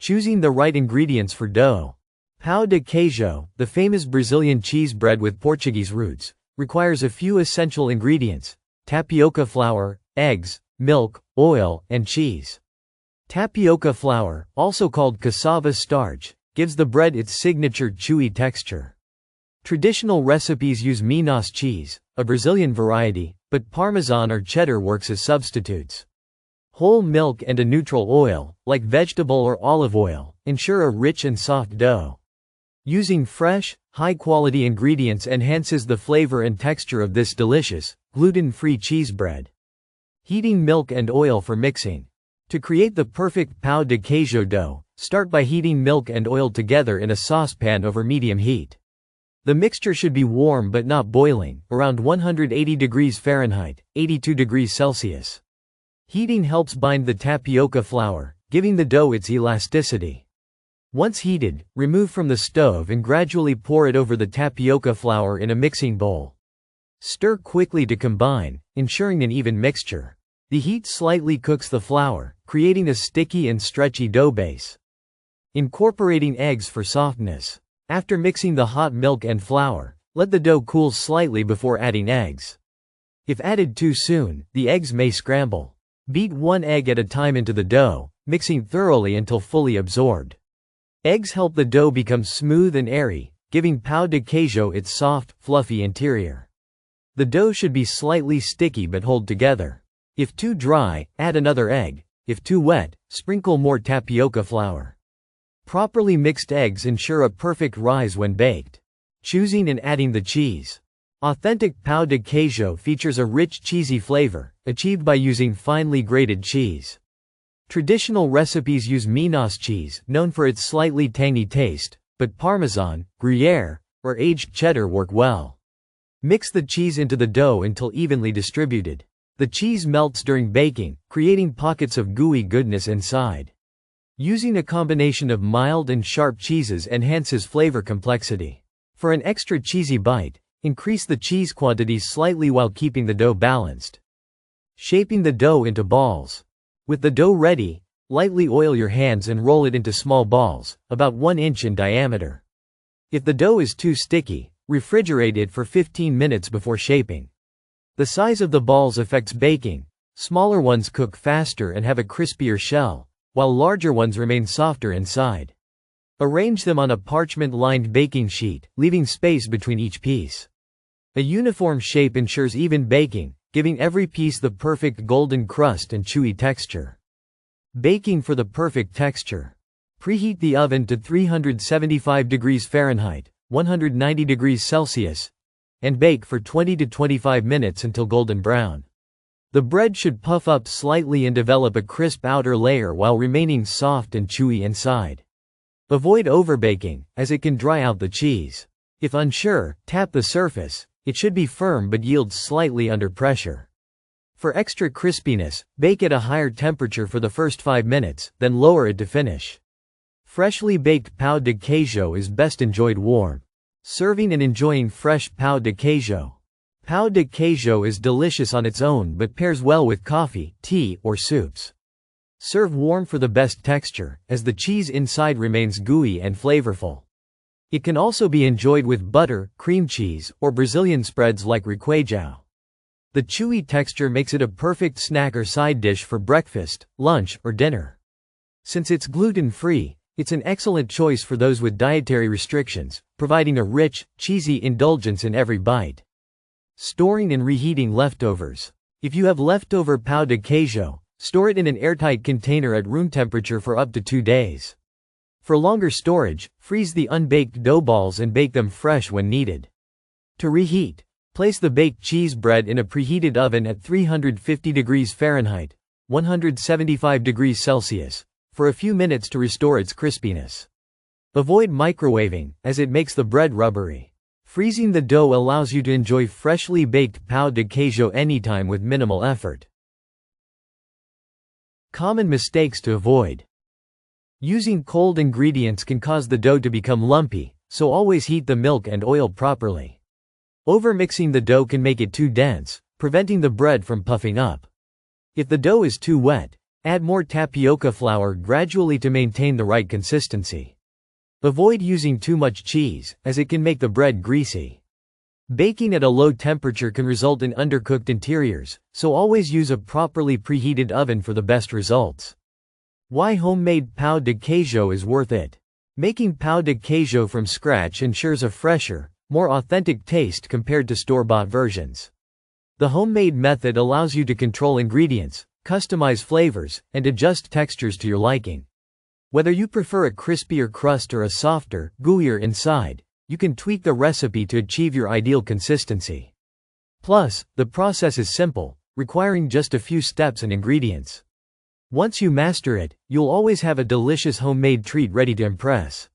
Choosing the right ingredients for dough. Pão de queijo, the famous Brazilian cheese bread with Portuguese roots, requires a few essential ingredients: tapioca flour, eggs, milk, oil, and cheese. Tapioca flour, also called cassava starch, gives the bread its signature chewy texture. Traditional recipes use Minas cheese, a Brazilian variety, but Parmesan or cheddar works as substitutes. Whole milk and a neutral oil, like vegetable or olive oil, ensure a rich and soft dough. Using fresh, high-quality ingredients enhances the flavor and texture of this delicious, gluten-free cheese bread. Heating milk and oil for mixing. To create the perfect pão de queijo dough, start by heating milk and oil together in a saucepan over medium heat. The mixture should be warm but not boiling, around 180 degrees Fahrenheit, 82 degrees Celsius. Heating helps bind the tapioca flour, giving the dough its elasticity. Once heated, remove from the stove and gradually pour it over the tapioca flour in a mixing bowl. Stir quickly to combine, ensuring an even mixture. The heat slightly cooks the flour, creating a sticky and stretchy dough base. Incorporating eggs for softness. After mixing the hot milk and flour, let the dough cool slightly before adding eggs. If added too soon, the eggs may scramble. Beat one egg at a time into the dough, mixing thoroughly until fully absorbed. Eggs help the dough become smooth and airy, giving pão de queijo its soft, fluffy interior. The dough should be slightly sticky but hold together. If too dry, add another egg. If too wet, sprinkle more tapioca flour. Properly mixed eggs ensure a perfect rise when baked. Choosing and adding the cheese. Authentic pão de queijo features a rich cheesy flavor, achieved by using finely grated cheese. Traditional recipes use Minas cheese, known for its slightly tangy taste, but Parmesan, Gruyere, or aged cheddar work well. Mix the cheese into the dough until evenly distributed. The cheese melts during baking, creating pockets of gooey goodness inside. Using a combination of mild and sharp cheeses enhances flavor complexity. For an extra cheesy bite, increase the cheese quantities slightly while keeping the dough balanced. Shaping the dough into balls. With the dough ready, lightly oil your hands and roll it into small balls, about 1 inch in diameter. If the dough is too sticky, refrigerate it for 15 minutes before shaping. The size of the balls affects baking. Smaller ones cook faster and have a crispier shell, while larger ones remain softer inside. Arrange them on a parchment-lined baking sheet, leaving space between each piece. A uniform shape ensures even baking, giving every piece the perfect golden crust and chewy texture. Baking for the perfect texture. Preheat the oven to 375 degrees Fahrenheit, 190 degrees Celsius, and bake for 20 to 25 minutes until golden brown. The bread should puff up slightly and develop a crisp outer layer while remaining soft and chewy inside. Avoid overbaking, as it can dry out the cheese. If unsure, tap the surface. It should be firm but yield slightly under pressure. For extra crispiness, bake at a higher temperature for the first 5 minutes, then lower it to finish. Freshly baked pão de queijo is best enjoyed warm. Serving and enjoying fresh pão de queijo. Pão de queijo is delicious on its own but pairs well with coffee, tea, or soups. Serve warm for the best texture, as the cheese inside remains gooey and flavorful. It can also be enjoyed with butter, cream cheese, or Brazilian spreads like requeijo. The chewy texture makes it a perfect snack or side dish for breakfast, lunch, or dinner. Since it's gluten-free, it's an excellent choice for those with dietary restrictions, providing a rich, cheesy indulgence in every bite. Storing and reheating leftovers. If you have leftover pão de queijo, store it in an airtight container at room temperature for up to 2 days. For longer storage, freeze the unbaked dough balls and bake them fresh when needed. To reheat, place the baked cheese bread in a preheated oven at 350 degrees Fahrenheit, 175 degrees Celsius, for a few minutes to restore its crispiness. Avoid microwaving, as it makes the bread rubbery. Freezing the dough allows you to enjoy freshly baked pão de queijo anytime with minimal effort. Common mistakes to avoid. Using cold ingredients can cause the dough to become lumpy, so always heat the milk and oil properly. Overmixing the dough can make it too dense, preventing the bread from puffing up. If the dough is too wet, Add more tapioca flour gradually to maintain the right consistency. Avoid using too much cheese, as it can make the bread greasy. Baking at a low temperature can result in undercooked interiors, so always use a properly preheated oven for the best results. Why homemade pão de queijo is worth it. Making pão de queijo from scratch ensures a fresher, more authentic taste compared to store-bought versions. The homemade method allows you to control ingredients, customize flavors, and adjust textures to your liking. Whether you prefer a crispier crust or a softer, gooier inside, you can tweak the recipe to achieve your ideal consistency. Plus, the process is simple, requiring just a few steps and ingredients. Once you master it, you'll always have a delicious homemade treat ready to impress.